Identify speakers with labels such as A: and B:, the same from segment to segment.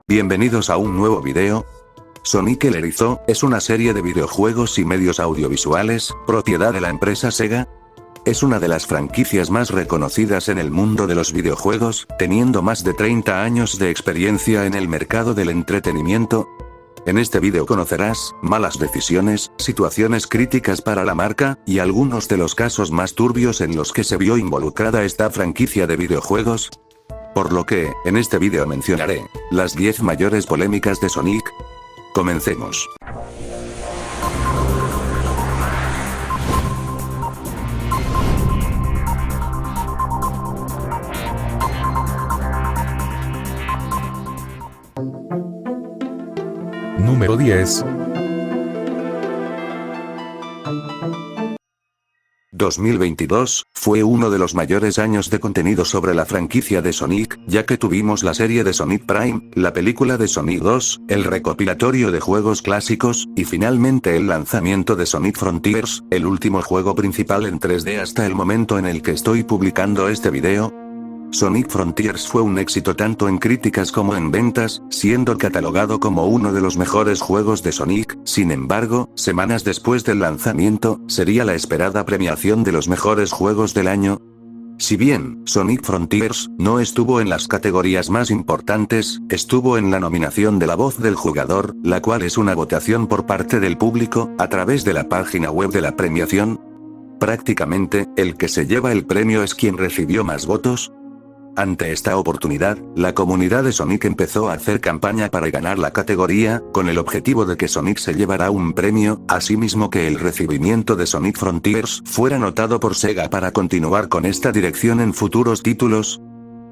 A: Bienvenidos a un nuevo video. Sonic el Erizo es una serie de videojuegos y medios audiovisuales, propiedad de la empresa Sega. Es una de las franquicias más reconocidas en el mundo de los videojuegos, teniendo más de 30 años de experiencia en el mercado del entretenimiento. En este video conocerás malas decisiones, situaciones críticas para la marca, y algunos de los casos más turbios en los que se vio involucrada esta franquicia de videojuegos. Por lo que, en este video mencionaré las 10 mayores polémicas de Sonic. Comencemos.
B: Número 10.
A: 2022 fue uno de los mayores años de contenido sobre la franquicia de Sonic, ya que tuvimos la serie de Sonic Prime, la película de Sonic 2, el recopilatorio de juegos clásicos, y finalmente el lanzamiento de Sonic Frontiers, el último juego principal en 3D hasta el momento en el que estoy publicando este video. Sonic Frontiers fue un éxito tanto en críticas como en ventas, siendo catalogado como uno de los mejores juegos de Sonic. Sin embargo, semanas después del lanzamiento, sería la esperada premiación de los mejores juegos del año. Si bien Sonic Frontiers no estuvo en las categorías más importantes, estuvo en la nominación de la voz del jugador, la cual es una votación por parte del público, a través de la página web de la premiación. Prácticamente, el que se lleva el premio es quien recibió más votos. Ante esta oportunidad, la comunidad de Sonic empezó a hacer campaña para ganar la categoría, con el objetivo de que Sonic se llevara un premio, asimismo que el recibimiento de Sonic Frontiers fuera notado por Sega para continuar con esta dirección en futuros títulos.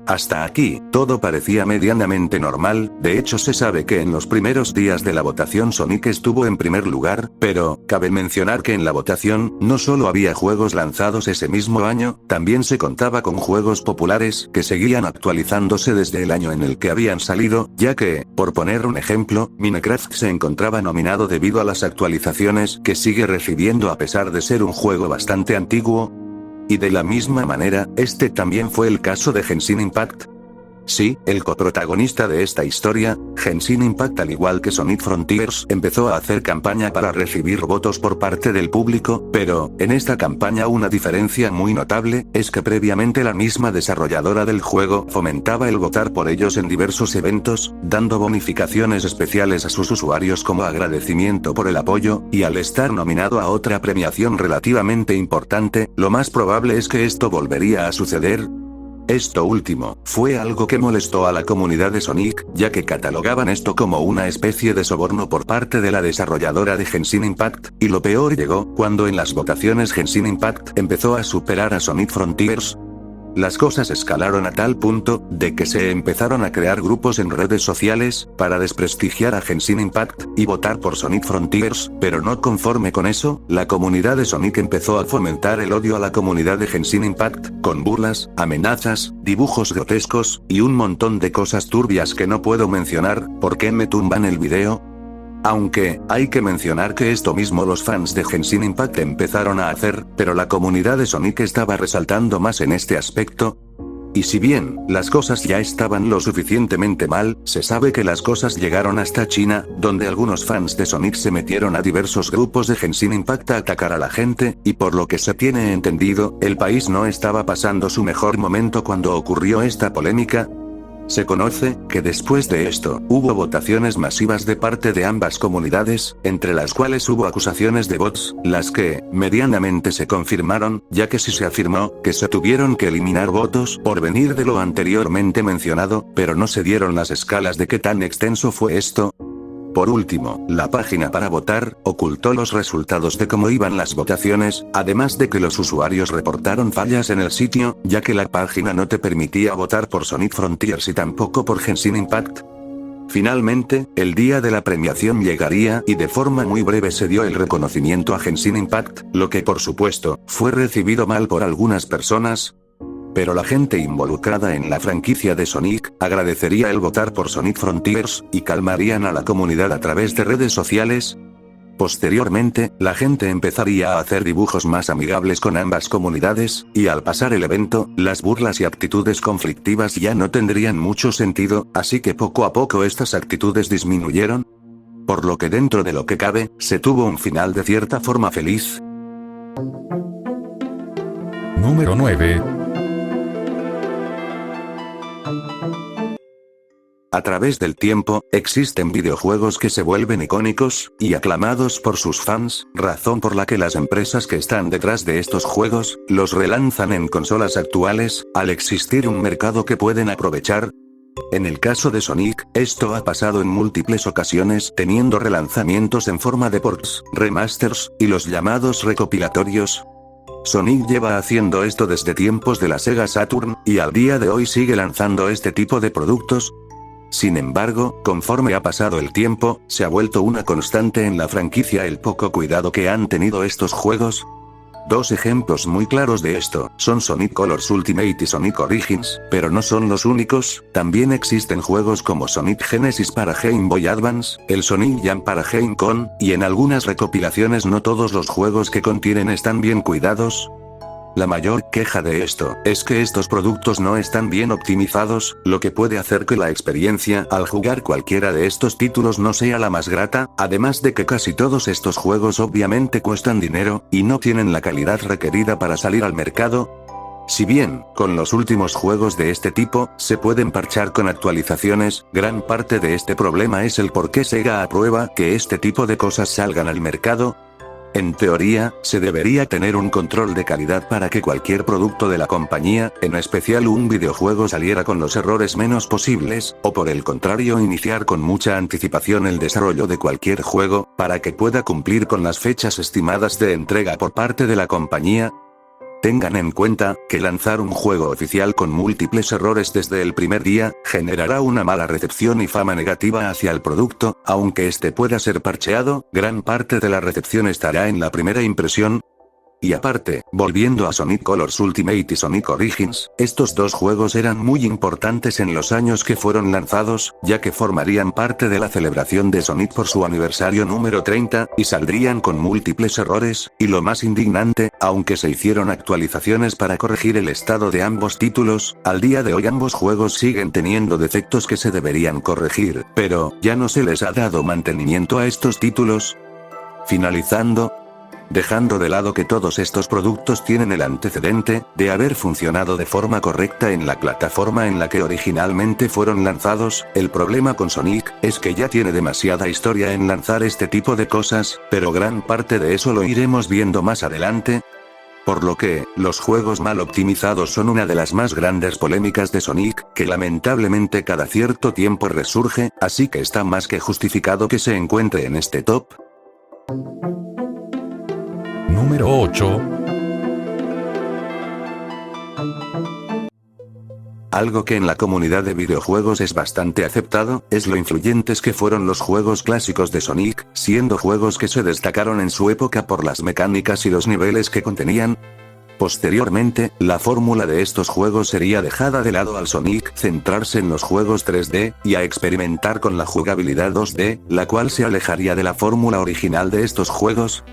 A: Hasta aquí, todo parecía medianamente normal. De hecho se sabe que en los primeros días de la votación Sonic estuvo en primer lugar, pero, cabe mencionar que en la votación, no solo había juegos lanzados ese mismo año, también se contaba con juegos populares que seguían actualizándose desde el año en el que habían salido, ya que, por poner un ejemplo, Minecraft se encontraba nominado debido a las actualizaciones que sigue recibiendo a pesar de ser un juego bastante antiguo. Y de la misma manera, este también fue el caso de Genshin Impact. Sí, el coprotagonista de esta historia, Genshin Impact al igual que Sonic Frontiers empezó a hacer campaña para recibir votos por parte del público, pero, en esta campaña una diferencia muy notable, es que previamente la misma desarrolladora del juego fomentaba el votar por ellos en diversos eventos, dando bonificaciones especiales a sus usuarios como agradecimiento por el apoyo, y al estar nominado a otra premiación relativamente importante, lo más probable es que esto volvería a suceder. Esto último, fue algo que molestó a la comunidad de Sonic, ya que catalogaban esto como una especie de soborno por parte de la desarrolladora de Genshin Impact, y lo peor llegó cuando en las votaciones Genshin Impact empezó a superar a Sonic Frontiers. Las cosas escalaron a tal punto, de que se empezaron a crear grupos en redes sociales, para desprestigiar a Genshin Impact, y votar por Sonic Frontiers, pero no conforme con eso, la comunidad de Sonic empezó a fomentar el odio a la comunidad de Genshin Impact, con burlas, amenazas, dibujos grotescos, y un montón de cosas turbias que no puedo mencionar, porque me tumban el video. Aunque, hay que mencionar que esto mismo los fans de Genshin Impact empezaron a hacer, pero la comunidad de Sonic estaba resaltando más en este aspecto. Y si bien, las cosas ya estaban lo suficientemente mal, se sabe que las cosas llegaron hasta China, donde algunos fans de Sonic se metieron a diversos grupos de Genshin Impact a atacar a la gente, y por lo que se tiene entendido, el país no estaba pasando su mejor momento cuando ocurrió esta polémica. Se conoce que después de esto, hubo votaciones masivas de parte de ambas comunidades, entre las cuales hubo acusaciones de bots, las que, medianamente se confirmaron, ya que sí se afirmó que se tuvieron que eliminar votos por venir de lo anteriormente mencionado, pero no se dieron las escalas de qué tan extenso fue esto. Por último, la página para votar ocultó los resultados de cómo iban las votaciones, además de que los usuarios reportaron fallas en el sitio, ya que la página no te permitía votar por Sonic Frontiers y tampoco por Genshin Impact. Finalmente, el día de la premiación llegaría y de forma muy breve se dio el reconocimiento a Genshin Impact, lo que por supuesto, fue recibido mal por algunas personas. Pero la gente involucrada en la franquicia de Sonic, agradecería el votar por Sonic Frontiers, y calmarían a la comunidad a través de redes sociales. Posteriormente, la gente empezaría a hacer dibujos más amigables con ambas comunidades, y al pasar el evento, las burlas y actitudes conflictivas ya no tendrían mucho sentido, así que poco a poco estas actitudes disminuyeron. Por lo que dentro de lo que cabe, se tuvo un final de cierta forma feliz.
B: Número 9.
A: A través del tiempo, existen videojuegos que se vuelven icónicos, y aclamados por sus fans, razón por la que las empresas que están detrás de estos juegos, los relanzan en consolas actuales, al existir un mercado que pueden aprovechar. En el caso de Sonic, esto ha pasado en múltiples ocasiones teniendo relanzamientos en forma de ports, remasters, y los llamados recopilatorios. Sonic lleva haciendo esto desde tiempos de la Sega Saturn, y al día de hoy sigue lanzando este tipo de productos. Sin embargo, conforme ha pasado el tiempo, se ha vuelto una constante en la franquicia el poco cuidado que han tenido estos juegos. Dos ejemplos muy claros de esto son Sonic Colors Ultimate y Sonic Origins, pero no son los únicos. También existen juegos como Sonic Genesis para Game Boy Advance, el Sonic Jam para Game Con, y en algunas recopilaciones no todos los juegos que contienen están bien cuidados. La mayor queja de esto es que estos productos no están bien optimizados, lo que puede hacer que la experiencia al jugar cualquiera de estos títulos no sea la más grata, además de que casi todos estos juegos obviamente cuestan dinero, y no tienen la calidad requerida para salir al mercado. Si bien, con los últimos juegos de este tipo, se pueden parchar con actualizaciones, gran parte de este problema es el por qué Sega aprueba que este tipo de cosas salgan al mercado. En teoría, se debería tener un control de calidad para que cualquier producto de la compañía, en especial un videojuego, saliera con los errores menos posibles, o por el contrario iniciar con mucha anticipación el desarrollo de cualquier juego, para que pueda cumplir con las fechas estimadas de entrega por parte de la compañía. Tengan en cuenta, que lanzar un juego oficial con múltiples errores desde el primer día, generará una mala recepción y fama negativa hacia el producto, aunque este pueda ser parcheado, gran parte de la recepción estará en la primera impresión. Y aparte, volviendo a Sonic Colors Ultimate y Sonic Origins, estos dos juegos eran muy importantes en los años que fueron lanzados, ya que formarían parte de la celebración de Sonic por su aniversario número 30, y saldrían con múltiples errores, y lo más indignante, aunque se hicieron actualizaciones para corregir el estado de ambos títulos, al día de hoy ambos juegos siguen teniendo defectos que se deberían corregir, pero, ya no se les ha dado mantenimiento a estos títulos. Finalizando, dejando de lado que todos estos productos tienen el antecedente de haber funcionado de forma correcta en la plataforma en la que originalmente fueron lanzados, el problema con Sonic es que ya tiene demasiada historia en lanzar este tipo de cosas, pero gran parte de eso lo iremos viendo más adelante. Por lo que, los juegos mal optimizados son una de las más grandes polémicas de Sonic, que lamentablemente cada cierto tiempo resurge, así que está más que justificado que se encuentre en este top.
B: Número 8.
A: Algo que en la comunidad de videojuegos es bastante aceptado, es lo influyentes que fueron los juegos clásicos de Sonic, siendo juegos que se destacaron en su época por las mecánicas y los niveles que contenían. Posteriormente, la fórmula de estos juegos sería dejada de lado al Sonic centrarse en los juegos 3D, y a experimentar con la jugabilidad 2D, la cual se alejaría de la fórmula original de estos juegos.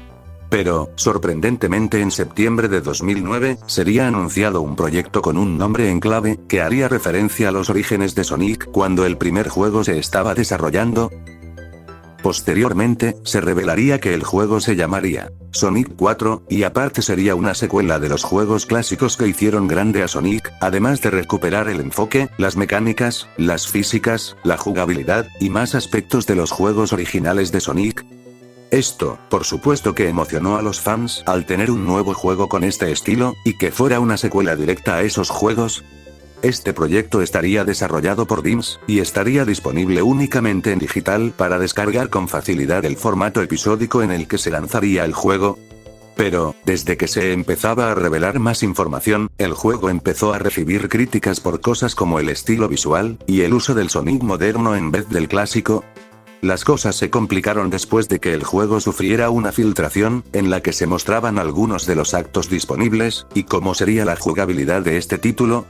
A: Pero, sorprendentemente en septiembre de 2009, sería anunciado un proyecto con un nombre en clave, que haría referencia a los orígenes de Sonic cuando el primer juego se estaba desarrollando. Posteriormente, se revelaría que el juego se llamaría Sonic 4, y aparte sería una secuela de los juegos clásicos que hicieron grande a Sonic, además de recuperar el enfoque, las mecánicas, las físicas, la jugabilidad, y más aspectos de los juegos originales de Sonic. Esto, por supuesto que emocionó a los fans al tener un nuevo juego con este estilo, y que fuera una secuela directa a esos juegos. Este proyecto estaría desarrollado por DIMS, y estaría disponible únicamente en digital para descargar con facilidad el formato episódico en el que se lanzaría el juego. Pero, desde que se empezaba a revelar más información, el juego empezó a recibir críticas por cosas como el estilo visual, y el uso del Sonic moderno en vez del clásico. Las cosas se complicaron después de que el juego sufriera una filtración, en la que se mostraban algunos de los actos disponibles, y cómo sería la jugabilidad de este título.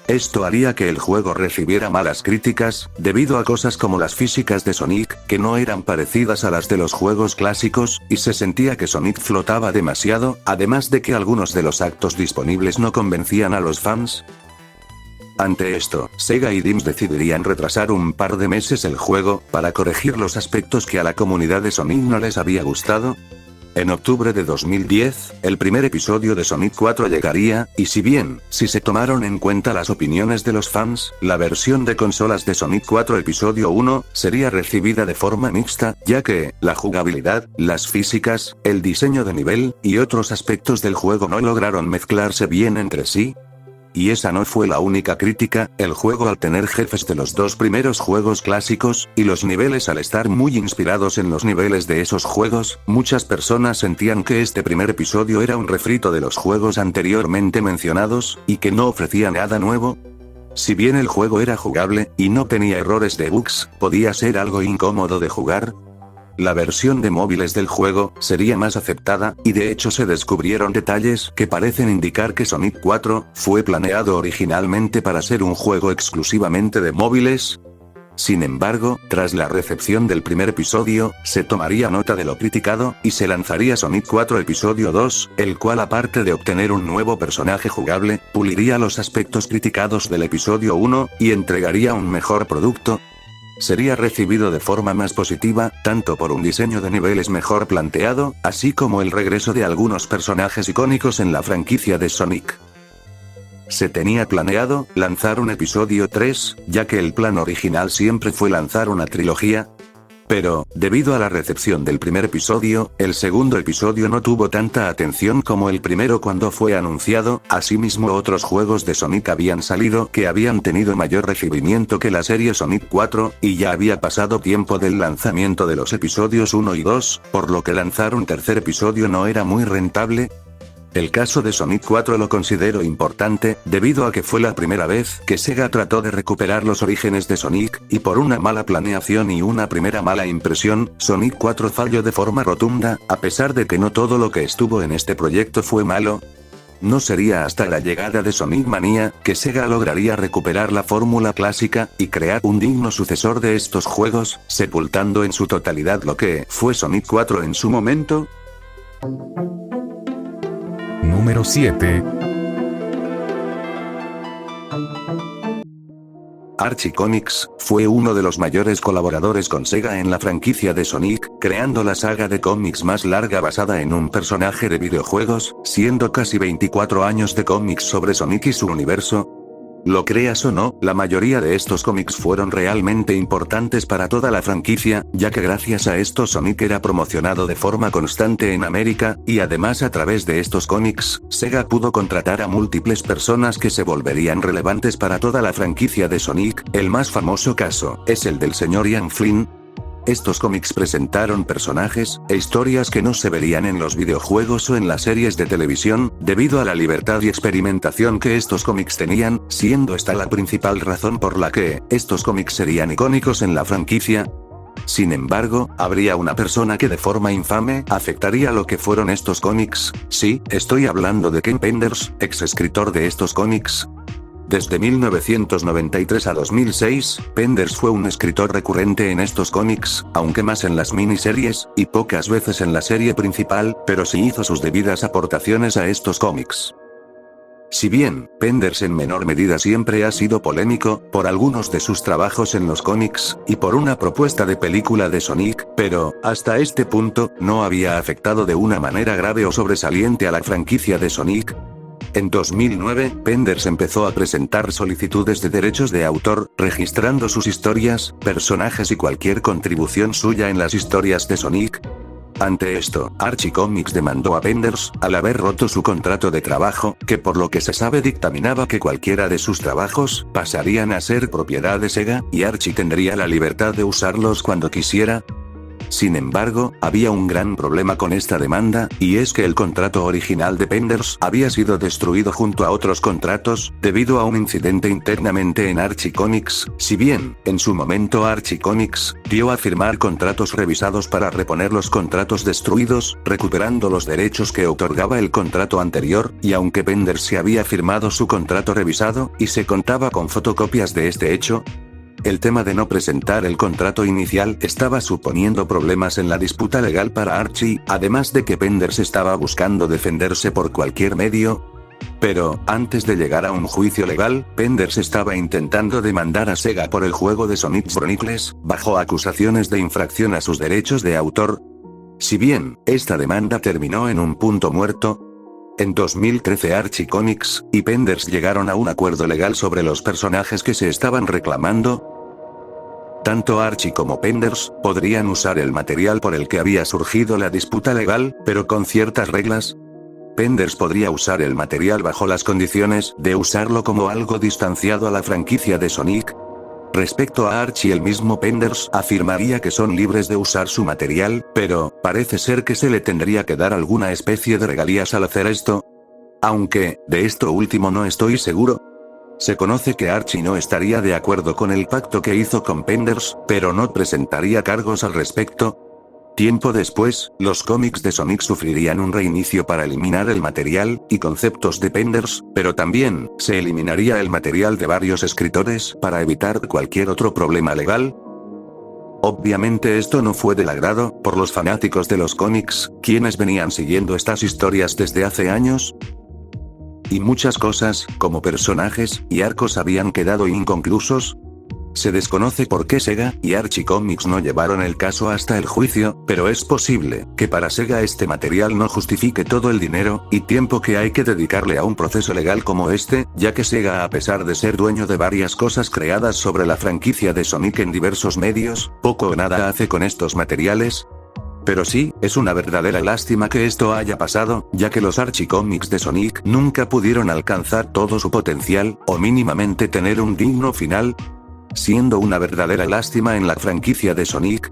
A: Esto haría que el juego recibiera malas críticas, debido a cosas como las físicas de Sonic, que no eran parecidas a las de los juegos clásicos, y se sentía que Sonic flotaba demasiado, además de que algunos de los actos disponibles no convencían a los fans. Ante esto, Sega y Dims decidirían retrasar un par de meses el juego, para corregir los aspectos que a la comunidad de Sonic no les había gustado. En octubre de 2010, el primer episodio de Sonic 4 llegaría, y si bien, si se tomaron en cuenta las opiniones de los fans, la versión de consolas de Sonic 4 Episodio 1, sería recibida de forma mixta, ya que, la jugabilidad, las físicas, el diseño de nivel, y otros aspectos del juego no lograron mezclarse bien entre sí. Y esa no fue la única crítica, el juego al tener jefes de los dos primeros juegos clásicos, y los niveles al estar muy inspirados en los niveles de esos juegos, muchas personas sentían que este primer episodio era un refrito de los juegos anteriormente mencionados, y que no ofrecía nada nuevo. Si bien el juego era jugable, y no tenía errores de bugs, podía ser algo incómodo de jugar. La versión de móviles del juego sería más aceptada, y de hecho se descubrieron detalles que parecen indicar que Sonic 4 fue planeado originalmente para ser un juego exclusivamente de móviles. Sin embargo, tras la recepción del primer episodio, se tomaría nota de lo criticado, y se lanzaría Sonic 4 Episodio 2, el cual aparte de obtener un nuevo personaje jugable, puliría los aspectos criticados del episodio 1, y entregaría un mejor producto. Sería recibido de forma más positiva, tanto por un diseño de niveles mejor planteado, así como el regreso de algunos personajes icónicos en la franquicia de Sonic. Se tenía planeado lanzar un episodio 3, ya que el plan original siempre fue lanzar una trilogía. Pero, debido a la recepción del primer episodio, el segundo episodio no tuvo tanta atención como el primero cuando fue anunciado, asimismo otros juegos de Sonic habían salido que habían tenido mayor recibimiento que la serie Sonic 4, y ya había pasado tiempo del lanzamiento de los episodios 1 y 2, por lo que lanzar un tercer episodio no era muy rentable. El caso de Sonic 4 lo considero importante, debido a que fue la primera vez que Sega trató de recuperar los orígenes de Sonic, y por una mala planeación y una primera mala impresión, Sonic 4 falló de forma rotunda, a pesar de que no todo lo que estuvo en este proyecto fue malo. No sería hasta la llegada de Sonic Mania, que Sega lograría recuperar la fórmula clásica, y crear un digno sucesor de estos juegos, sepultando en su totalidad lo que fue Sonic 4 en su momento.
B: Número 7.
A: Archie Comics fue uno de los mayores colaboradores con Sega en la franquicia de Sonic, creando la saga de cómics más larga basada en un personaje de videojuegos, siendo casi 24 años de cómics sobre Sonic y su universo. Lo creas o no, la mayoría de estos cómics fueron realmente importantes para toda la franquicia, ya que gracias a esto Sonic era promocionado de forma constante en América, y además a través de estos cómics, Sega pudo contratar a múltiples personas que se volverían relevantes para toda la franquicia de Sonic. El más famoso caso es el del señor Ian Flynn. Estos cómics presentaron personajes e historias que no se verían en los videojuegos o en las series de televisión, debido a la libertad y experimentación que estos cómics tenían, siendo esta la principal razón por la que estos cómics serían icónicos en la franquicia. Sin embargo, habría una persona que de forma infame afectaría lo que fueron estos cómics. Sí, estoy hablando de Ken Penders, ex escritor de estos cómics. Desde 1993 a 2006, Penders fue un escritor recurrente en estos cómics, aunque más en las miniseries, y pocas veces en la serie principal, pero sí hizo sus debidas aportaciones a estos cómics. Si bien, Penders en menor medida siempre ha sido polémico, por algunos de sus trabajos en los cómics, y por una propuesta de película de Sonic, pero, hasta este punto, no había afectado de una manera grave o sobresaliente a la franquicia de Sonic. En 2009, Penders empezó a presentar solicitudes de derechos de autor, registrando sus historias, personajes y cualquier contribución suya en las historias de Sonic. Ante esto, Archie Comics demandó a Penders, al haber roto su contrato de trabajo, que por lo que se sabe dictaminaba que cualquiera de sus trabajos pasarían a ser propiedad de Sega, y Archie tendría la libertad de usarlos cuando quisiera. Sin embargo, había un gran problema con esta demanda, y es que el contrato original de Penders había sido destruido junto a otros contratos, debido a un incidente internamente en Archie Comics. Si bien, en su momento Archie Comics dio a firmar contratos revisados para reponer los contratos destruidos, recuperando los derechos que otorgaba el contrato anterior, y aunque Penders se había firmado su contrato revisado, y se contaba con fotocopias de este hecho, el tema de no presentar el contrato inicial estaba suponiendo problemas en la disputa legal para Archie, además de que Penders estaba buscando defenderse por cualquier medio. Pero, antes de llegar a un juicio legal, Penders estaba intentando demandar a Sega por el juego de Sonic Chronicles, bajo acusaciones de infracción a sus derechos de autor. Si bien, esta demanda terminó en un punto muerto, en 2013 Archie Comics y Penders llegaron a un acuerdo legal sobre los personajes que se estaban reclamando. Tanto Archie como Penders podrían usar el material por el que había surgido la disputa legal, pero con ciertas reglas. Penders podría usar el material bajo las condiciones de usarlo como algo distanciado a la franquicia de Sonic. Respecto a Archie, el mismo Penders afirmaría que son libres de usar su material, pero parece ser que se le tendría que dar alguna especie de regalías al hacer esto. Aunque, de esto último no estoy seguro. Se conoce que Archie no estaría de acuerdo con el pacto que hizo con Penders, pero no presentaría cargos al respecto. Tiempo después, los cómics de Sonic sufrirían un reinicio para eliminar el material y conceptos de Penders, pero también se eliminaría el material de varios escritores para evitar cualquier otro problema legal. Obviamente esto no fue del agrado por los fanáticos de los cómics, quienes venían siguiendo estas historias desde hace años. Y muchas cosas, como personajes y arcos, habían quedado inconclusos. Se desconoce por qué Sega y Archie Comics no llevaron el caso hasta el juicio, pero es posible que para Sega este material no justifique todo el dinero y tiempo que hay que dedicarle a un proceso legal como este, ya que Sega, a pesar de ser dueño de varias cosas creadas sobre la franquicia de Sonic en diversos medios, poco o nada hace con estos materiales. Pero sí, es una verdadera lástima que esto haya pasado, ya que los Archie Comics de Sonic nunca pudieron alcanzar todo su potencial, o mínimamente tener un digno final, siendo una verdadera lástima en la franquicia de Sonic.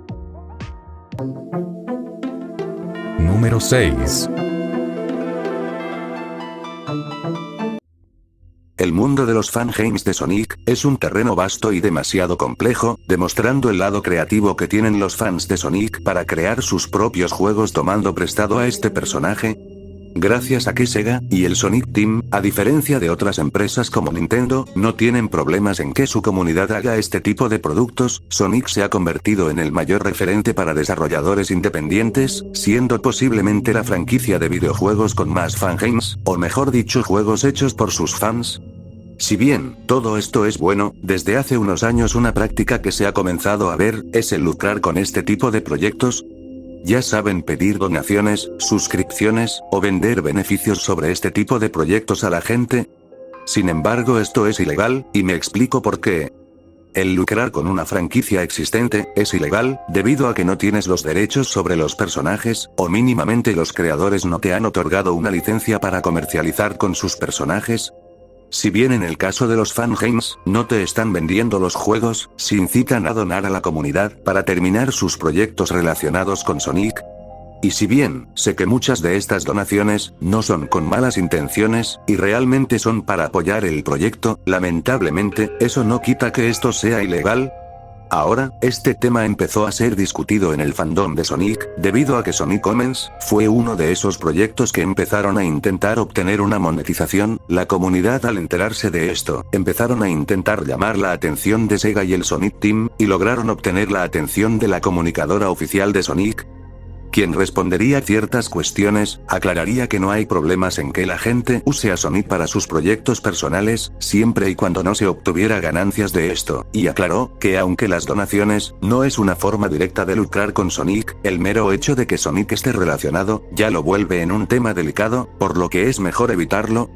B: Número 6.
A: El mundo de los fangames de Sonic es un terreno vasto y demasiado complejo, demostrando el lado creativo que tienen los fans de Sonic para crear sus propios juegos tomando prestado a este personaje. Gracias a que Sega y el Sonic Team, a diferencia de otras empresas como Nintendo, no tienen problemas en que su comunidad haga este tipo de productos, Sonic se ha convertido en el mayor referente para desarrolladores independientes, siendo posiblemente la franquicia de videojuegos con más fangames, o mejor dicho, juegos hechos por sus fans. Si bien todo esto es bueno, desde hace unos años una práctica que se ha comenzado a ver es el lucrar con este tipo de proyectos. Ya saben, pedir donaciones, suscripciones, o vender beneficios sobre este tipo de proyectos a la gente. Sin embargo, esto es ilegal, y me explico por qué. El lucrar con una franquicia existente es ilegal, debido a que no tienes los derechos sobre los personajes, o mínimamente los creadores no te han otorgado una licencia para comercializar con sus personajes. Si bien en el caso de los fangames, no te están vendiendo los juegos, se incitan a donar a la comunidad para terminar sus proyectos relacionados con Sonic. Y si bien, sé que muchas de estas donaciones no son con malas intenciones, y realmente son para apoyar el proyecto, lamentablemente, eso no quita que esto sea ilegal. Ahora, este tema empezó a ser discutido en el fandom de Sonic, debido a que Sonic Omens fue uno de esos proyectos que empezaron a intentar obtener una monetización. La comunidad, al enterarse de esto, empezaron a intentar llamar la atención de Sega y el Sonic Team, y lograron obtener la atención de la comunicadora oficial de Sonic, quien respondería ciertas cuestiones, aclararía que no hay problemas en que la gente use a Sonic para sus proyectos personales, siempre y cuando no se obtuviera ganancias de esto, y aclaró que aunque las donaciones no es una forma directa de lucrar con Sonic, el mero hecho de que Sonic esté relacionado, ya lo vuelve en un tema delicado, por lo que es mejor evitarlo.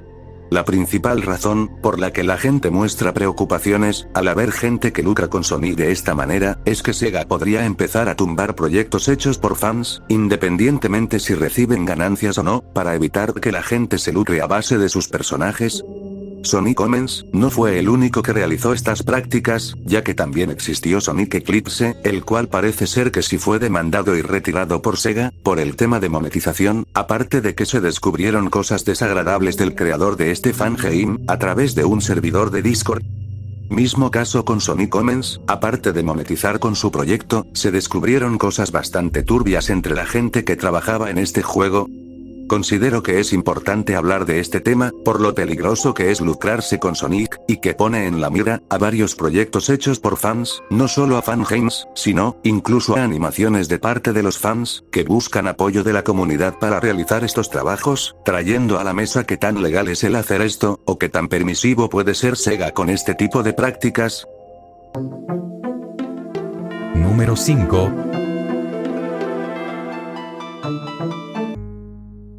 A: La principal razón por la que la gente muestra preocupaciones al haber gente que lucra con Sonic de esta manera, es que Sega podría empezar a tumbar proyectos hechos por fans, independientemente si reciben ganancias o no, para evitar que la gente se lucre a base de sus personajes. Sonic Omens no fue el único que realizó estas prácticas, ya que también existió Sonic Eclipse, el cual parece ser que sí fue demandado y retirado por Sega, por el tema de monetización, aparte de que se descubrieron cosas desagradables del creador de este fangame, a través de un servidor de Discord. Mismo caso con Sonic Omens, aparte de monetizar con su proyecto, se descubrieron cosas bastante turbias entre la gente que trabajaba en este juego. Considero que es importante hablar de este tema, por lo peligroso que es lucrarse con Sonic, y que pone en la mira a varios proyectos hechos por fans, no solo a fangames, sino, incluso a animaciones de parte de los fans, que buscan apoyo de la comunidad para realizar estos trabajos, trayendo a la mesa qué tan legal es el hacer esto, o qué tan permisivo puede ser Sega con este tipo de prácticas.
B: Número 5.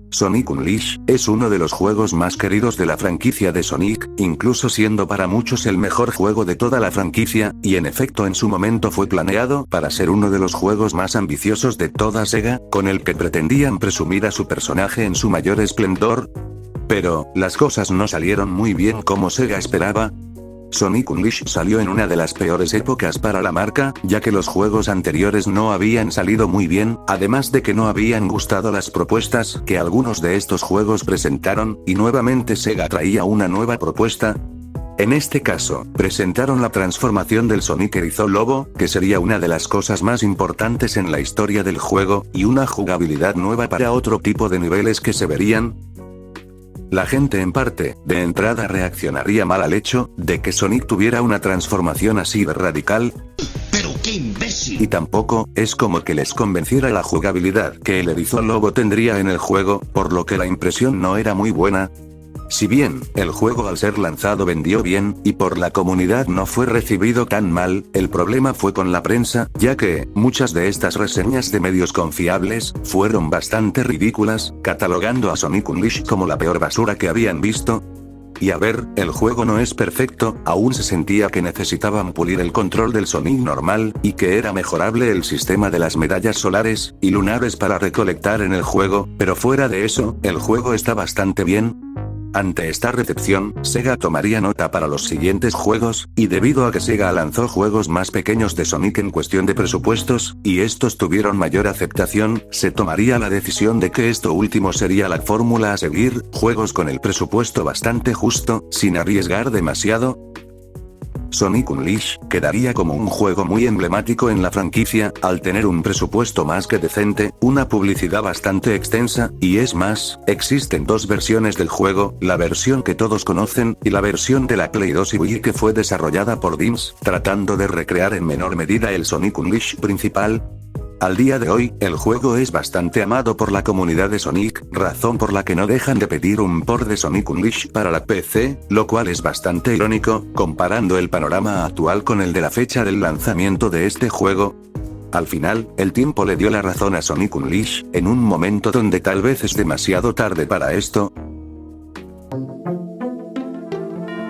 A: Sonic Unleashed es uno de los juegos más queridos de la franquicia de Sonic, incluso siendo para muchos el mejor juego de toda la franquicia, y en efecto en su momento fue planeado para ser uno de los juegos más ambiciosos de toda Sega, con el que pretendían presumir a su personaje en su mayor esplendor. Pero, las cosas no salieron muy bien como Sega esperaba. Sonic Unleashed salió en una de las peores épocas para la marca, ya que los juegos anteriores no habían salido muy bien, además de que no habían gustado las propuestas que algunos de estos juegos presentaron, y nuevamente Sega traía una nueva propuesta. En este caso, presentaron la transformación del Sonic Erizo Lobo, que sería una de las cosas más importantes en la historia del juego, y una jugabilidad nueva para otro tipo de niveles que se verían. La gente en parte, de entrada reaccionaría mal al hecho, de que Sonic tuviera una transformación así de radical.
C: ¡Pero qué imbécil!
A: Y tampoco, es como que les convenciera la jugabilidad que el Erizo Lobo tendría en el juego, por lo que la impresión no era muy buena. Si bien, el juego al ser lanzado vendió bien, y por la comunidad no fue recibido tan mal, el problema fue con la prensa, ya que, muchas de estas reseñas de medios confiables, fueron bastante ridículas, catalogando a Sonic Unleashed como la peor basura que habían visto. Y a ver, el juego no es perfecto, aún se sentía que necesitaban pulir el control del Sonic normal, y que era mejorable el sistema de las medallas solares y lunares para recolectar en el juego, pero fuera de eso, el juego está bastante bien. Ante esta recepción, Sega tomaría nota para los siguientes juegos, y debido a que Sega lanzó juegos más pequeños de Sonic en cuestión de presupuestos, y estos tuvieron mayor aceptación, se tomaría la decisión de que esto último sería la fórmula a seguir, juegos con el presupuesto bastante justo, sin arriesgar demasiado. Sonic Unleashed quedaría como un juego muy emblemático en la franquicia, al tener un presupuesto más que decente, una publicidad bastante extensa, y es más, existen dos versiones del juego, la versión que todos conocen, y la versión de la Play 2 y Wii que fue desarrollada por DIMS, tratando de recrear en menor medida el Sonic Unleashed principal. Al día de hoy, el juego es bastante amado por la comunidad de Sonic, razón por la que no dejan de pedir un port de Sonic Unleashed para la PC, lo cual es bastante irónico, comparando el panorama actual con el de la fecha del lanzamiento de este juego. Al final, el tiempo le dio la razón a Sonic Unleashed, en un momento donde tal vez es demasiado tarde para esto.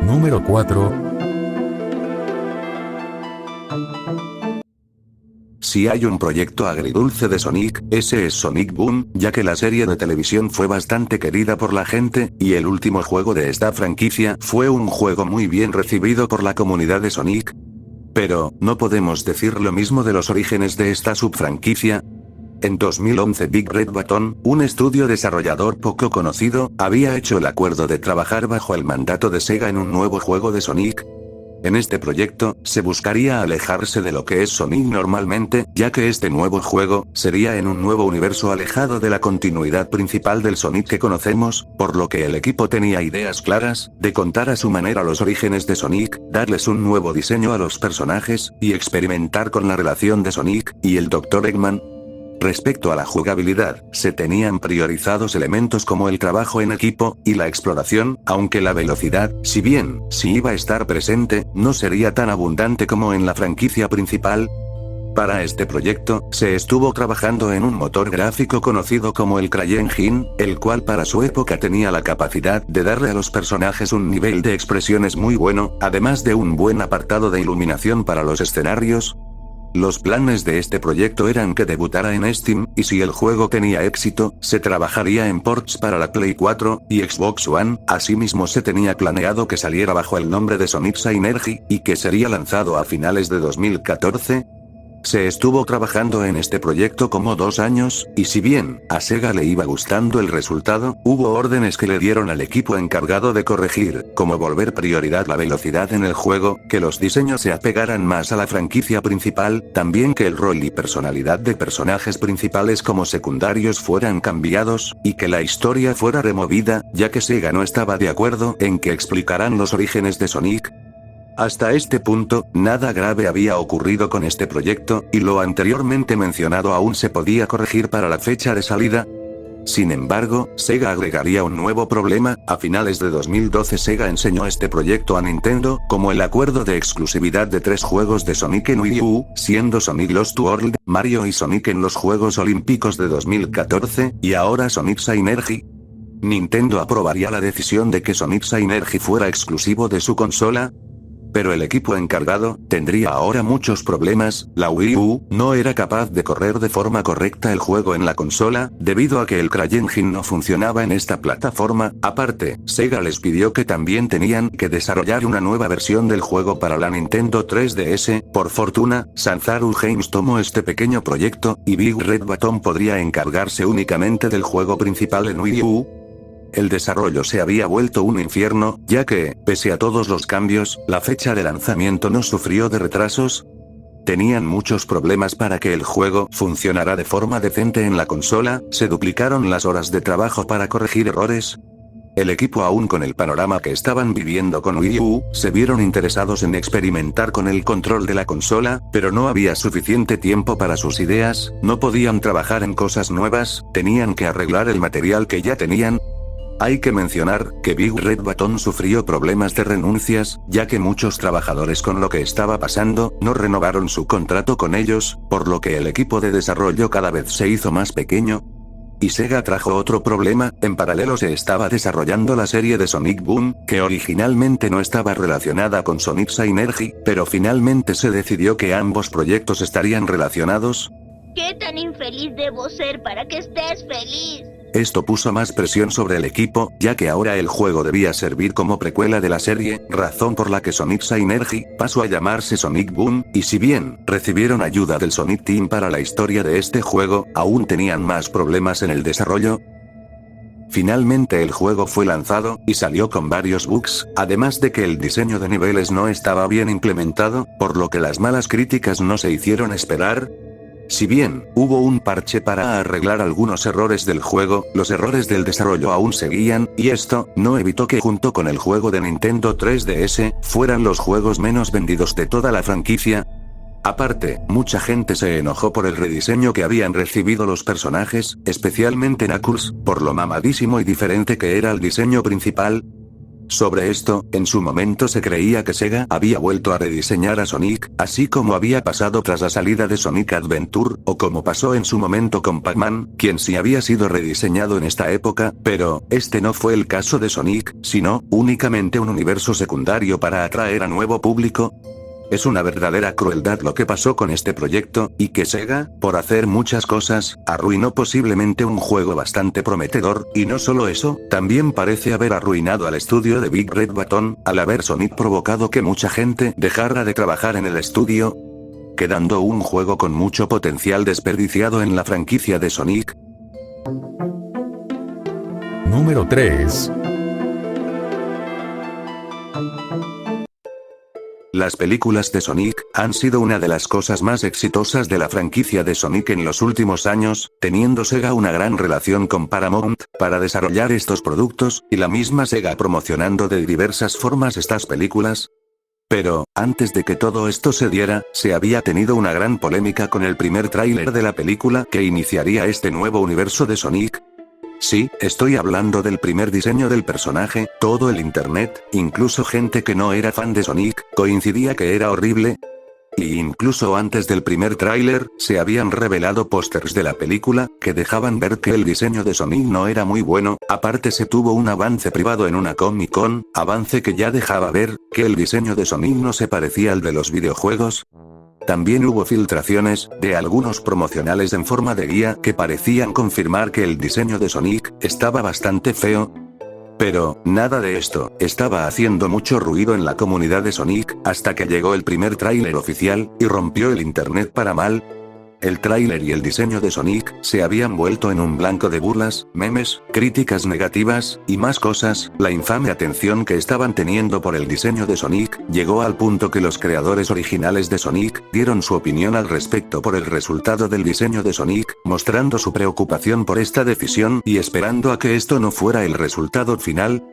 B: Número 4.
A: Si hay un proyecto agridulce de Sonic, ese es Sonic Boom, ya que la serie de televisión fue bastante querida por la gente, y el último juego de esta franquicia fue un juego muy bien recibido por la comunidad de Sonic. Pero, ¿no podemos decir lo mismo de los orígenes de esta subfranquicia? En 2011 Big Red Baton, un estudio desarrollador poco conocido, había hecho el acuerdo de trabajar bajo el mandato de Sega en un nuevo juego de Sonic. En este proyecto, se buscaría alejarse de lo que es Sonic normalmente, ya que este nuevo juego, sería en un nuevo universo alejado de la continuidad principal del Sonic que conocemos, por lo que el equipo tenía ideas claras, de contar a su manera los orígenes de Sonic, darles un nuevo diseño a los personajes, y experimentar con la relación de Sonic y el Dr. Eggman. Respecto a la jugabilidad, se tenían priorizados elementos como el trabajo en equipo, y la exploración, aunque la velocidad, si bien, sí iba a estar presente, no sería tan abundante como en la franquicia principal. Para este proyecto, se estuvo trabajando en un motor gráfico conocido como el CryEngine, el cual para su época tenía la capacidad de darle a los personajes un nivel de expresiones muy bueno, además de un buen apartado de iluminación para los escenarios. Los planes de este proyecto eran que debutara en Steam, y si el juego tenía éxito, se trabajaría en ports para la Play 4 y Xbox One. Asimismo se tenía planeado que saliera bajo el nombre de Sonic Synergy, y que sería lanzado a finales de 2014. Se estuvo trabajando en este proyecto como 2 años, y si bien a Sega le iba gustando el resultado, hubo órdenes que le dieron al equipo encargado de corregir, como volver prioridad la velocidad en el juego, que los diseños se apegaran más a la franquicia principal, también que el rol y personalidad de personajes principales como secundarios fueran cambiados, y que la historia fuera removida, ya que Sega no estaba de acuerdo en que explicaran los orígenes de Sonic. Hasta este punto, nada grave había ocurrido con este proyecto, y lo anteriormente mencionado aún se podía corregir para la fecha de salida. Sin embargo, Sega agregaría un nuevo problema. A finales de 2012 Sega enseñó este proyecto a Nintendo, como el acuerdo de exclusividad de 3 juegos de Sonic en Wii U, siendo Sonic Lost World, Mario y Sonic en los Juegos Olímpicos de 2014, y ahora Sonic Synergy. Nintendo aprobaría la decisión de que Sonic Synergy fuera exclusivo de su consola, pero el equipo encargado tendría ahora muchos problemas. La Wii U no era capaz de correr de forma correcta el juego en la consola, debido a que el CryEngine no funcionaba en esta plataforma. Aparte, Sega les pidió que también tenían que desarrollar una nueva versión del juego para la Nintendo 3DS. Por fortuna, Sanzaru Games tomó este pequeño proyecto, y Big Red Button podría encargarse únicamente del juego principal en Wii U. El desarrollo se había vuelto un infierno, ya que, pese a todos los cambios, la fecha de lanzamiento no sufrió de retrasos. Tenían muchos problemas para que el juego funcionara de forma decente en la consola, se duplicaron las horas de trabajo para corregir errores. El equipo, aún con el panorama que estaban viviendo con Wii U, se vieron interesados en experimentar con el control de la consola, pero no había suficiente tiempo para sus ideas, no podían trabajar en cosas nuevas, tenían que arreglar el material que ya tenían. Hay que mencionar que Big Red Button sufrió problemas de renuncias, ya que muchos trabajadores con lo que estaba pasando no renovaron su contrato con ellos, por lo que el equipo de desarrollo cada vez se hizo más pequeño. Y Sega trajo otro problema. En paralelo se estaba desarrollando la serie de Sonic Boom, que originalmente no estaba relacionada con Sonic Synergy, pero finalmente se decidió que ambos proyectos estarían relacionados.
D: ¿Qué tan infeliz debo ser para que estés feliz?
A: Esto puso más presión sobre el equipo, ya que ahora el juego debía servir como precuela de la serie, razón por la que Sonic Synergy pasó a llamarse Sonic Boom, y si bien recibieron ayuda del Sonic Team para la historia de este juego, aún tenían más problemas en el desarrollo. Finalmente el juego fue lanzado, y salió con varios bugs, además de que el diseño de niveles no estaba bien implementado, por lo que las malas críticas no se hicieron esperar. Si bien hubo un parche para arreglar algunos errores del juego, los errores del desarrollo aún seguían, y esto no evitó que junto con el juego de Nintendo 3DS, fueran los juegos menos vendidos de toda la franquicia. Aparte, mucha gente se enojó por el rediseño que habían recibido los personajes, especialmente Knuckles, por lo mamadísimo y diferente que era el diseño principal. Sobre esto, en su momento se creía que Sega había vuelto a rediseñar a Sonic, así como había pasado tras la salida de Sonic Adventure, o como pasó en su momento con Pac-Man, quien sí había sido rediseñado en esta época, pero este no fue el caso de Sonic, sino únicamente un universo secundario para atraer a nuevo público. Es una verdadera crueldad lo que pasó con este proyecto, y que Sega, por hacer muchas cosas, arruinó posiblemente un juego bastante prometedor, y no solo eso, también parece haber arruinado al estudio de Big Red Button, al haber Sonic provocado que mucha gente dejara de trabajar en el estudio, quedando un juego con mucho potencial desperdiciado en la franquicia de Sonic.
B: Número 3.
A: Las películas de Sonic han sido una de las cosas más exitosas de la franquicia de Sonic en los últimos años, teniendo Sega una gran relación con Paramount para desarrollar estos productos, y la misma Sega promocionando de diversas formas estas películas. Pero, antes de que todo esto se diera, se había tenido una gran polémica con el primer tráiler de la película que iniciaría este nuevo universo de Sonic. Sí, estoy hablando del primer diseño del personaje. Todo el internet, incluso gente que no era fan de Sonic, coincidía que era horrible. Y incluso antes del primer tráiler, se habían revelado pósters de la película, que dejaban ver que el diseño de Sonic no era muy bueno. Aparte se tuvo un avance privado en una Comic Con, avance que ya dejaba ver que el diseño de Sonic no se parecía al de los videojuegos. También hubo filtraciones de algunos promocionales en forma de guía que parecían confirmar que el diseño de Sonic estaba bastante feo. Pero, nada de esto estaba haciendo mucho ruido en la comunidad de Sonic, hasta que llegó el primer tráiler oficial, y rompió el internet para mal. El tráiler y el diseño de Sonic se habían vuelto en un blanco de burlas, memes, críticas negativas, y más cosas. La infame atención que estaban teniendo por el diseño de Sonic, llegó al punto que los creadores originales de Sonic, dieron su opinión al respecto por el resultado del diseño de Sonic, mostrando su preocupación por esta decisión y esperando a que esto no fuera el resultado final.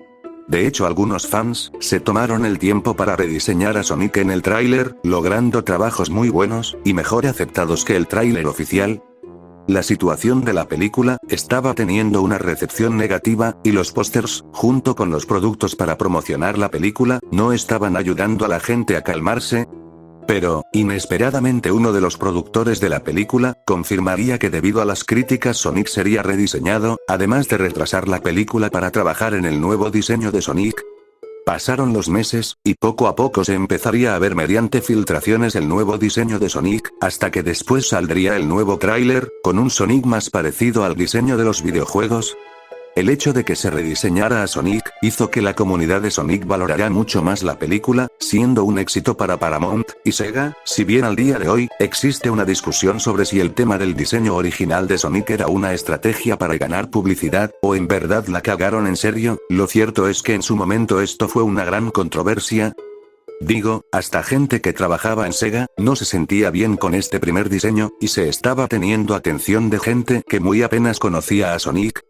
A: De hecho, algunos fans se tomaron el tiempo para rediseñar a Sonic en el tráiler, logrando trabajos muy buenos y mejor aceptados que el tráiler oficial. La situación de la película estaba teniendo una recepción negativa, y los pósters, junto con los productos para promocionar la película, no estaban ayudando a la gente a calmarse. Pero, inesperadamente, uno de los productores de la película confirmaría que debido a las críticas Sonic sería rediseñado, además de retrasar la película para trabajar en el nuevo diseño de Sonic. Pasaron los meses, y poco a poco se empezaría a ver mediante filtraciones el nuevo diseño de Sonic, hasta que después saldría el nuevo tráiler, con un Sonic más parecido al diseño de los videojuegos. El hecho de que se rediseñara a Sonic, hizo que la comunidad de Sonic valorara mucho más la película, siendo un éxito para Paramount y Sega. Si bien al día de hoy, existe una discusión sobre si el tema del diseño original de Sonic era una estrategia para ganar publicidad, o en verdad la cagaron en serio, lo cierto es que en su momento esto fue una gran controversia. Digo, hasta gente que trabajaba en Sega, no se sentía bien con este primer diseño, y se estaba teniendo atención de gente que muy apenas conocía a Sonic.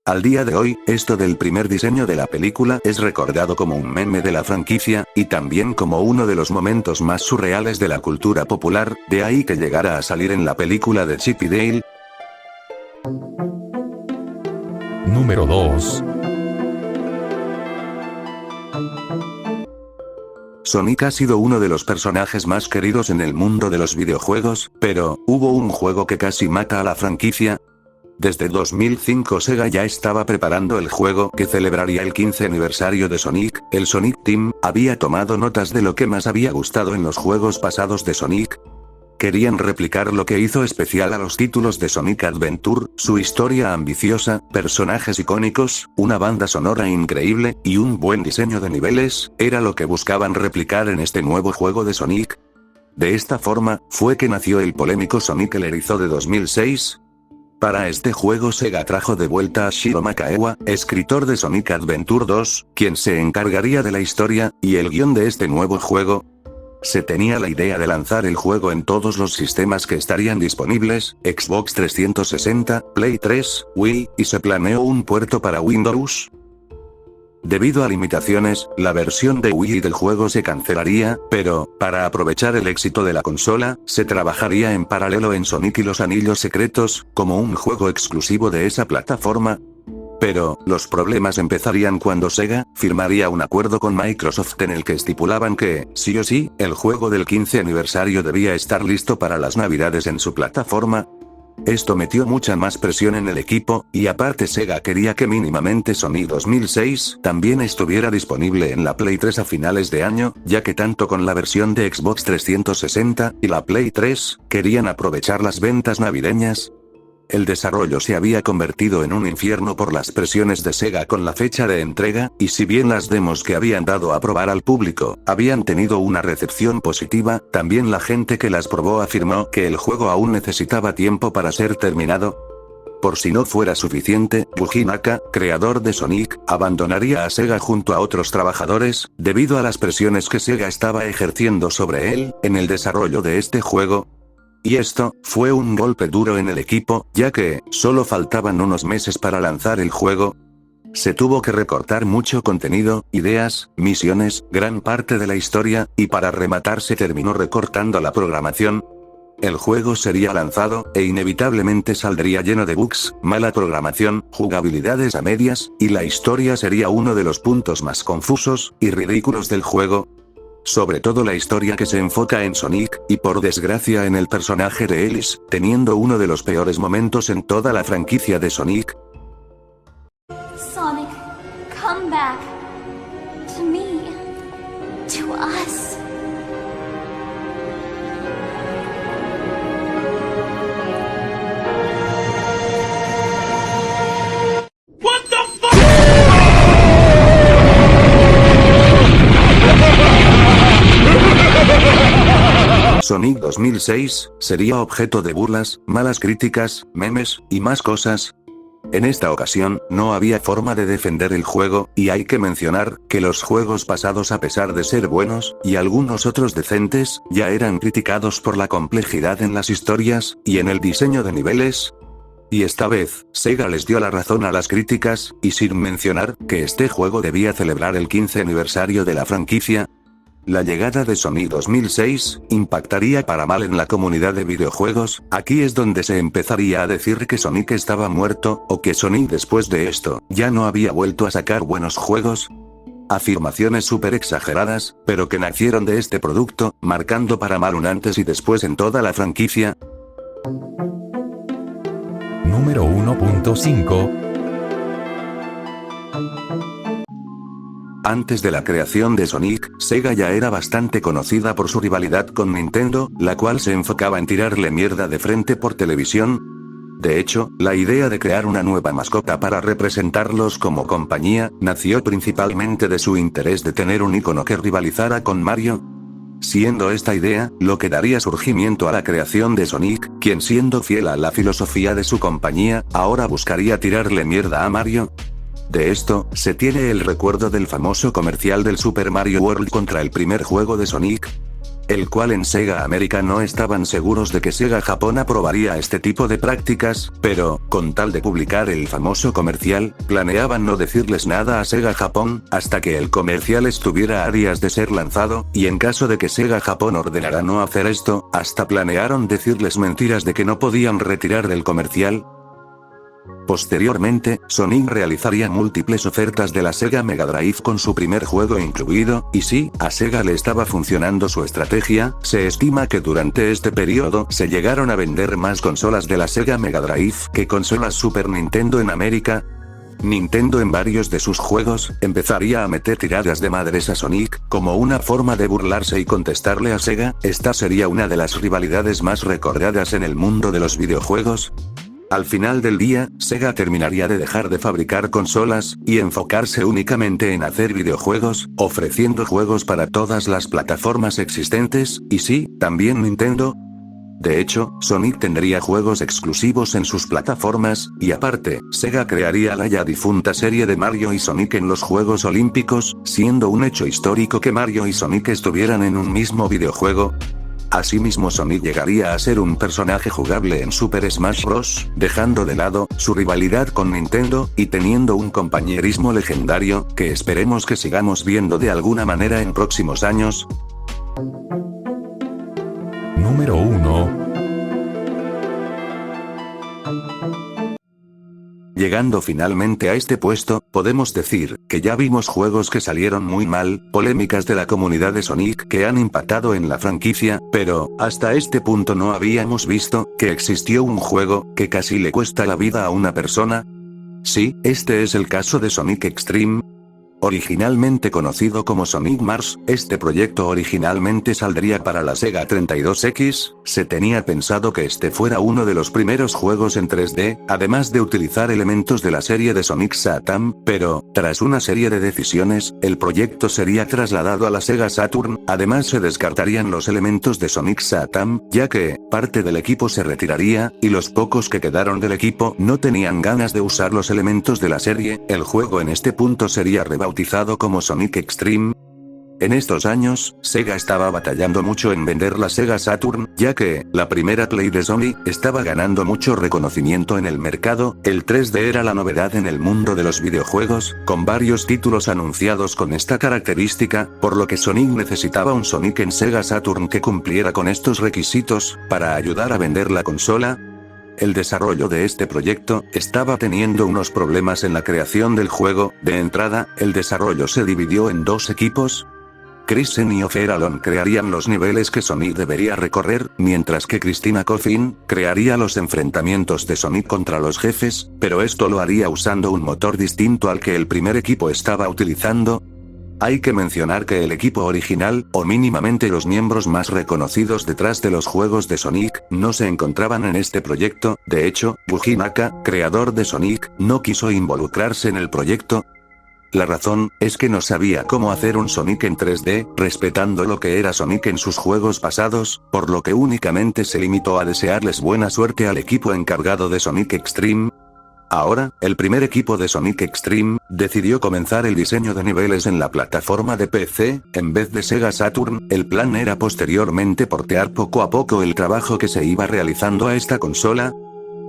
A: Al día de hoy, esto del primer diseño de la película es recordado como un meme de la franquicia, y también como uno de los momentos más surreales de la cultura popular, de ahí que llegara a salir en la película de Chip y Dale.
B: Número 2.
A: Sonic ha sido uno de los personajes más queridos en el mundo de los videojuegos, pero, ¿hubo un juego que casi mata a la franquicia? Desde 2005 Sega ya estaba preparando el juego que celebraría el 15 aniversario de Sonic. El Sonic Team había tomado notas de lo que más había gustado en los juegos pasados de Sonic. Querían replicar lo que hizo especial a los títulos de Sonic Adventure, su historia ambiciosa, personajes icónicos, una banda sonora increíble, y un buen diseño de niveles, era lo que buscaban replicar en este nuevo juego de Sonic. De esta forma, fue que nació el polémico Sonic el Erizo de 2006. Para este juego Sega trajo de vuelta a Shiro Makaewa, escritor de Sonic Adventure 2, quien se encargaría de la historia y el guión de este nuevo juego. Se tenía la idea de lanzar el juego en todos los sistemas que estarían disponibles, Xbox 360, Play 3, Wii, y se planeó un puerto para Windows. Debido a limitaciones, la versión de Wii del juego se cancelaría, pero, para aprovechar el éxito de la consola, se trabajaría en paralelo en Sonic y los Anillos Secretos, como un juego exclusivo de esa plataforma. Pero, los problemas empezarían cuando Sega firmaría un acuerdo con Microsoft en el que estipulaban que, sí o sí, el juego del 15 aniversario debía estar listo para las navidades en su plataforma. Esto metió mucha más presión en el equipo, y aparte Sega quería que mínimamente Sonic 2006 también estuviera disponible en la Play 3 a finales de año, ya que tanto con la versión de Xbox 360 y la Play 3 querían aprovechar las ventas navideñas. El desarrollo se había convertido en un infierno por las presiones de Sega con la fecha de entrega, y si bien las demos que habían dado a probar al público habían tenido una recepción positiva, también la gente que las probó afirmó que el juego aún necesitaba tiempo para ser terminado. Por si no fuera suficiente, Yuji Naka, creador de Sonic, abandonaría a Sega junto a otros trabajadores, debido a las presiones que Sega estaba ejerciendo sobre él en el desarrollo de este juego. Y esto fue un golpe duro en el equipo, ya que solo faltaban unos meses para lanzar el juego. Se tuvo que recortar mucho contenido, ideas, misiones, gran parte de la historia, y para rematar se terminó recortando la programación. El juego sería lanzado, e inevitablemente saldría lleno de bugs, mala programación, jugabilidades a medias, y la historia sería uno de los puntos más confusos y ridículos del juego. Sobre todo la historia que se enfoca en Sonic, y por desgracia en el personaje de Ellis, teniendo uno de los peores momentos en toda la franquicia de Sonic.
E: Sonic, come back. To me. To us.
A: Sonic 2006 sería objeto de burlas, malas críticas, memes, y más cosas. En esta ocasión, no había forma de defender el juego, y hay que mencionar, que los juegos pasados a pesar de ser buenos, y algunos otros decentes, ya eran criticados por la complejidad en las historias, y en el diseño de niveles. Y esta vez, Sega les dio la razón a las críticas, y sin mencionar, que este juego debía celebrar el 15 aniversario de la franquicia. La llegada de Sonic 2006 impactaría para mal en la comunidad de videojuegos. Aquí es donde se empezaría a decir que Sonic estaba muerto, o que Sonic después de esto, ya no había vuelto a sacar buenos juegos. Afirmaciones súper exageradas, pero que nacieron de este producto, marcando para mal un antes y después en toda la franquicia.
B: Número 1.5.
A: Antes de la creación de Sonic, Sega ya era bastante conocida por su rivalidad con Nintendo, la cual se enfocaba en tirarle mierda de frente por televisión. De hecho, la idea de crear una nueva mascota para representarlos como compañía, nació principalmente de su interés de tener un icono que rivalizara con Mario. Siendo esta idea, lo que daría surgimiento a la creación de Sonic, quien siendo fiel a la filosofía de su compañía, ahora buscaría tirarle mierda a Mario. De esto, se tiene el recuerdo del famoso comercial del Super Mario World contra el primer juego de Sonic, el cual en Sega América no estaban seguros de que Sega Japón aprobaría este tipo de prácticas, pero, con tal de publicar el famoso comercial, planeaban no decirles nada a Sega Japón, hasta que el comercial estuviera a días de ser lanzado, y en caso de que Sega Japón ordenara no hacer esto, hasta planearon decirles mentiras de que no podían retirar del comercial. Posteriormente, Sonic realizaría múltiples ofertas de la Sega Mega Drive con su primer juego incluido, y sí, a Sega le estaba funcionando su estrategia. Se estima que durante este periodo se llegaron a vender más consolas de la Sega Mega Drive que consolas Super Nintendo en América. Nintendo en varios de sus juegos, empezaría a meter tiradas de madres a Sonic, como una forma de burlarse y contestarle a Sega. Esta sería una de las rivalidades más recordadas en el mundo de los videojuegos. Al final del día, Sega terminaría de dejar de fabricar consolas, y enfocarse únicamente en hacer videojuegos, ofreciendo juegos para todas las plataformas existentes, y sí, también Nintendo. De hecho, Sonic tendría juegos exclusivos en sus plataformas, y aparte, Sega crearía la ya difunta serie de Mario y Sonic en los Juegos Olímpicos, siendo un hecho histórico que Mario y Sonic estuvieran en un mismo videojuego. Asimismo, Sonic llegaría a ser un personaje jugable en Super Smash Bros., dejando de lado su rivalidad con Nintendo, y teniendo un compañerismo legendario, que esperemos que sigamos viendo de alguna manera en próximos años.
B: Número 1.
A: Llegando finalmente a este puesto, podemos decir que ya vimos juegos que salieron muy mal, polémicas de la comunidad de Sonic que han impactado en la franquicia, pero, hasta este punto no habíamos visto que existió un juego que casi le cuesta la vida a una persona. Sí, este es el caso de Sonic Extreme. Originalmente conocido como Sonic Mars, este proyecto originalmente saldría para la Sega 32X, se tenía pensado que este fuera uno de los primeros juegos en 3D, además de utilizar elementos de la serie de Sonic Saturn, pero, tras una serie de decisiones, el proyecto sería trasladado a la Sega Saturn. Además se descartarían los elementos de Sonic Saturn, ya que, parte del equipo se retiraría, y los pocos que quedaron del equipo no tenían ganas de usar los elementos de la serie. El juego en este punto sería rebautizado como Sonic Extreme. En estos años, Sega estaba batallando mucho en vender la Sega Saturn, ya que, la primera Play de Sony, estaba ganando mucho reconocimiento en el mercado. El 3D era la novedad en el mundo de los videojuegos, con varios títulos anunciados con esta característica, por lo que Sonic necesitaba un Sonic en Sega Saturn que cumpliera con estos requisitos, para ayudar a vender la consola. El desarrollo de este proyecto estaba teniendo unos problemas en la creación del juego. De entrada, el desarrollo se dividió en dos equipos. Kristen y Ofer Alon crearían los niveles que Sonic debería recorrer, mientras que Christina Coffin crearía los enfrentamientos de Sonic contra los jefes, pero esto lo haría usando un motor distinto al que el primer equipo estaba utilizando. Hay que mencionar que el equipo original, o mínimamente los miembros más reconocidos detrás de los juegos de Sonic, no se encontraban en este proyecto. De hecho, Yuji Naka, creador de Sonic, no quiso involucrarse en el proyecto. La razón es que no sabía cómo hacer un Sonic en 3D, respetando lo que era Sonic en sus juegos pasados, por lo que únicamente se limitó a desearles buena suerte al equipo encargado de Sonic Extreme. Ahora, el primer equipo de Sonic Extreme decidió comenzar el diseño de niveles en la plataforma de PC, en vez de Sega Saturn. El plan era posteriormente portear poco a poco el trabajo que se iba realizando a esta consola.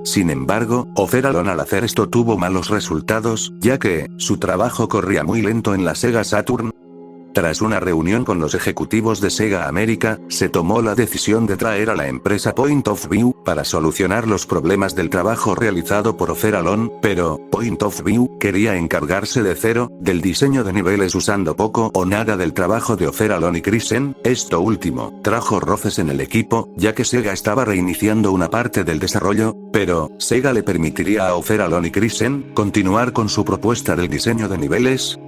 A: Sin embargo, O'Ferallon al hacer esto tuvo malos resultados, ya que su trabajo corría muy lento en la Sega Saturn. Tras una reunión con los ejecutivos de Sega América, se tomó la decisión de traer a la empresa Point of View para solucionar los problemas del trabajo realizado por O'Ferallon, pero Point of View quería encargarse de cero del diseño de niveles usando poco o nada del trabajo de O'Ferallon y Krisen. Esto último trajo roces en el equipo, ya que Sega estaba reiniciando una parte del desarrollo, pero Sega le permitiría a O'Ferallon y Krisen continuar con su propuesta del diseño de niveles.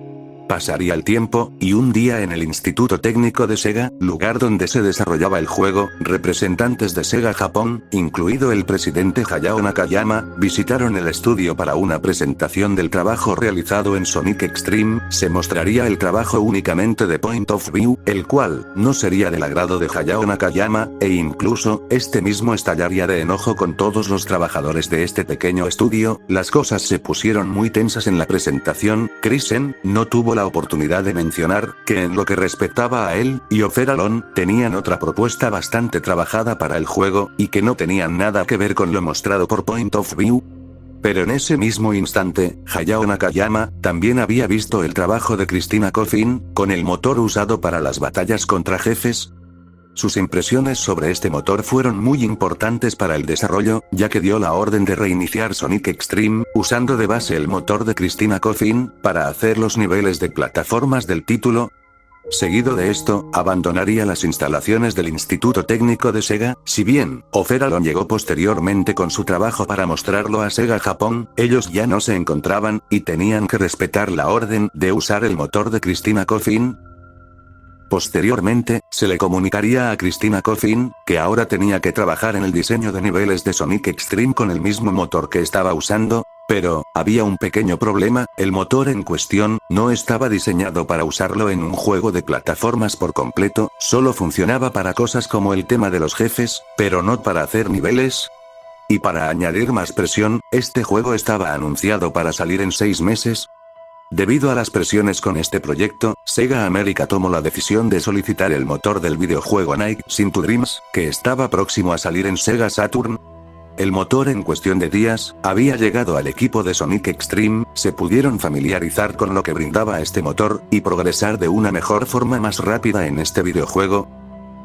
A: Pasaría el tiempo, y un día en el Instituto Técnico de Sega, lugar donde se desarrollaba el juego, representantes de Sega Japón, incluido el presidente Hayao Nakayama, visitaron el estudio para una presentación del trabajo realizado en Sonic Extreme. Se mostraría el trabajo únicamente de Point of View, el cual no sería del agrado de Hayao Nakayama, e incluso, este mismo estallaría de enojo con todos los trabajadores de este pequeño estudio. Las cosas se pusieron muy tensas en la presentación. Krisen no tuvo la oportunidad de mencionar que en lo que respectaba a él y O'Ferallon tenían otra propuesta bastante trabajada para el juego, y que no tenían nada que ver con lo mostrado por Point of View. Pero en ese mismo instante, Hayao Nakayama también había visto el trabajo de Christina Coffin, con el motor usado para las batallas contra jefes. Sus impresiones sobre este motor fueron muy importantes para el desarrollo, ya que dio la orden de reiniciar Sonic Extreme, usando de base el motor de Christina Coffin, para hacer los niveles de plataformas del título. Seguido de esto, abandonaría las instalaciones del Instituto Técnico de Sega. Si bien O'Ferallon llegó posteriormente con su trabajo para mostrarlo a Sega Japón, ellos ya no se encontraban, y tenían que respetar la orden de usar el motor de Christina Coffin. Posteriormente, se le comunicaría a Christina Coffin, que ahora tenía que trabajar en el diseño de niveles de Sonic Extreme con el mismo motor que estaba usando, pero, había un pequeño problema: el motor en cuestión no estaba diseñado para usarlo en un juego de plataformas por completo, solo funcionaba para cosas como el tema de los jefes, pero no para hacer niveles. Y para añadir más presión, este juego estaba anunciado para salir en 6 meses. Debido a las presiones con este proyecto, Sega América tomó la decisión de solicitar el motor del videojuego Nights into Dreams, que estaba próximo a salir en Sega Saturn. El motor en cuestión de días había llegado al equipo de Sonic Extreme, se pudieron familiarizar con lo que brindaba este motor, y progresar de una mejor forma más rápida en este videojuego.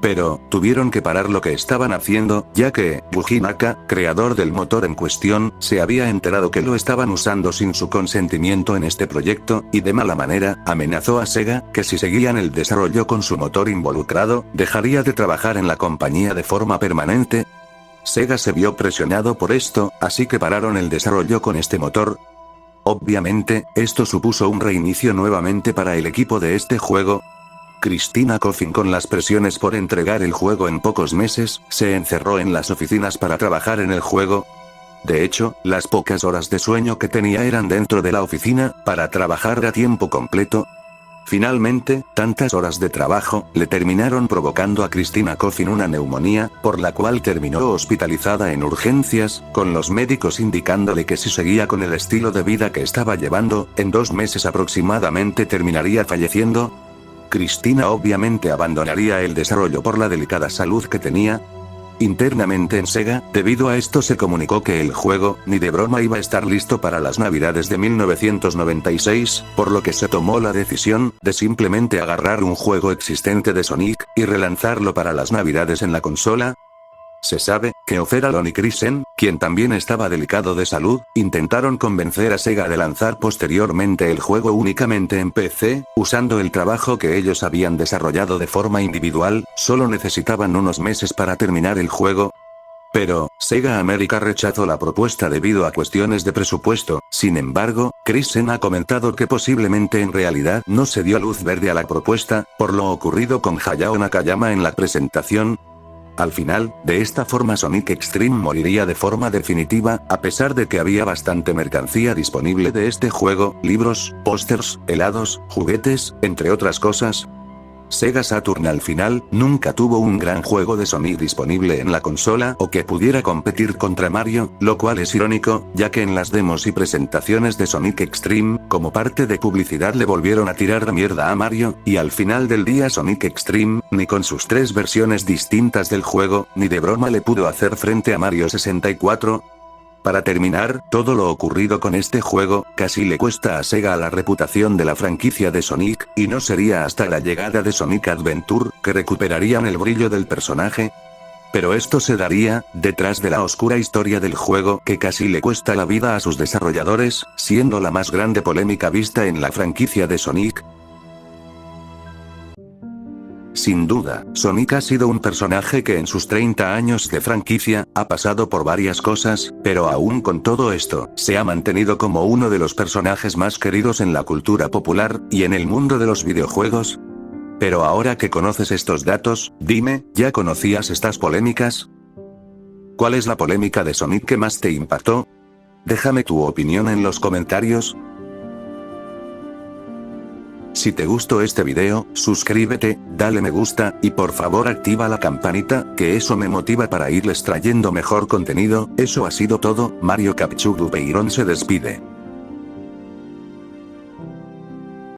A: Pero, tuvieron que parar lo que estaban haciendo, ya que, Yuji Naka, creador del motor en cuestión, se había enterado que lo estaban usando sin su consentimiento en este proyecto, y de mala manera, amenazó a Sega, que si seguían el desarrollo con su motor involucrado, dejaría de trabajar en la compañía de forma permanente. Sega se vio presionado por esto, así que pararon el desarrollo con este motor. Obviamente, esto supuso un reinicio nuevamente para el equipo de este juego. Christina Coffin, con las presiones por entregar el juego en pocos meses, se encerró en las oficinas para trabajar en el juego. De hecho, las pocas horas de sueño que tenía eran dentro de la oficina, para trabajar a tiempo completo. Finalmente, tantas horas de trabajo le terminaron provocando a Christina Coffin una neumonía, por la cual terminó hospitalizada en urgencias, con los médicos indicándole que si seguía con el estilo de vida que estaba llevando, en 2 meses aproximadamente terminaría falleciendo. Christina obviamente abandonaría el desarrollo por la delicada salud que tenía. Internamente en Sega, debido a esto se comunicó que el juego, ni de broma iba a estar listo para las navidades de 1996, por lo que se tomó la decisión de simplemente agarrar un juego existente de Sonic, y relanzarlo para las navidades en la consola. Se sabe que O'Ferallon y Krisen, quien también estaba delicado de salud, intentaron convencer a Sega de lanzar posteriormente el juego únicamente en PC, usando el trabajo que ellos habían desarrollado de forma individual. Solo necesitaban unos meses para terminar el juego. Pero, Sega América rechazó la propuesta debido a cuestiones de presupuesto. Sin embargo, Krisen ha comentado que posiblemente en realidad no se dio luz verde a la propuesta, por lo ocurrido con Hayao Nakayama en la presentación. Al final, de esta forma Sonic Extreme moriría de forma definitiva, a pesar de que había bastante mercancía disponible de este juego, libros, pósters, helados, juguetes, entre otras cosas. Sega Saturn al final, nunca tuvo un gran juego de Sonic disponible en la consola o que pudiera competir contra Mario, lo cual es irónico, ya que en las demos y presentaciones de Sonic Extreme, como parte de publicidad le volvieron a tirar la mierda a Mario, y al final del día Sonic Extreme, ni con sus 3 versiones distintas del juego, ni de broma le pudo hacer frente a Mario 64. Para terminar, todo lo ocurrido con este juego, casi le cuesta a Sega a la reputación de la franquicia de Sonic, y no sería hasta la llegada de Sonic Adventure, que recuperarían el brillo del personaje. Pero esto se daría, detrás de la oscura historia del juego que casi le cuesta la vida a sus desarrolladores, siendo la más grande polémica vista en la franquicia de Sonic. Sin duda, Sonic ha sido un personaje que en sus 30 años de franquicia, ha pasado por varias cosas, pero aún con todo esto, se ha mantenido como uno de los personajes más queridos en la cultura popular, y en el mundo de los videojuegos. Pero ahora que conoces estos datos, dime, ¿ya conocías estas polémicas? ¿Cuál es la polémica de Sonic que más te impactó? Déjame tu opinión en los comentarios. Si te gustó este video, suscríbete, dale me gusta, y por favor activa la campanita, que eso me motiva para irles trayendo mejor contenido. Eso ha sido todo, Mario Captchuk Dupeyron se despide.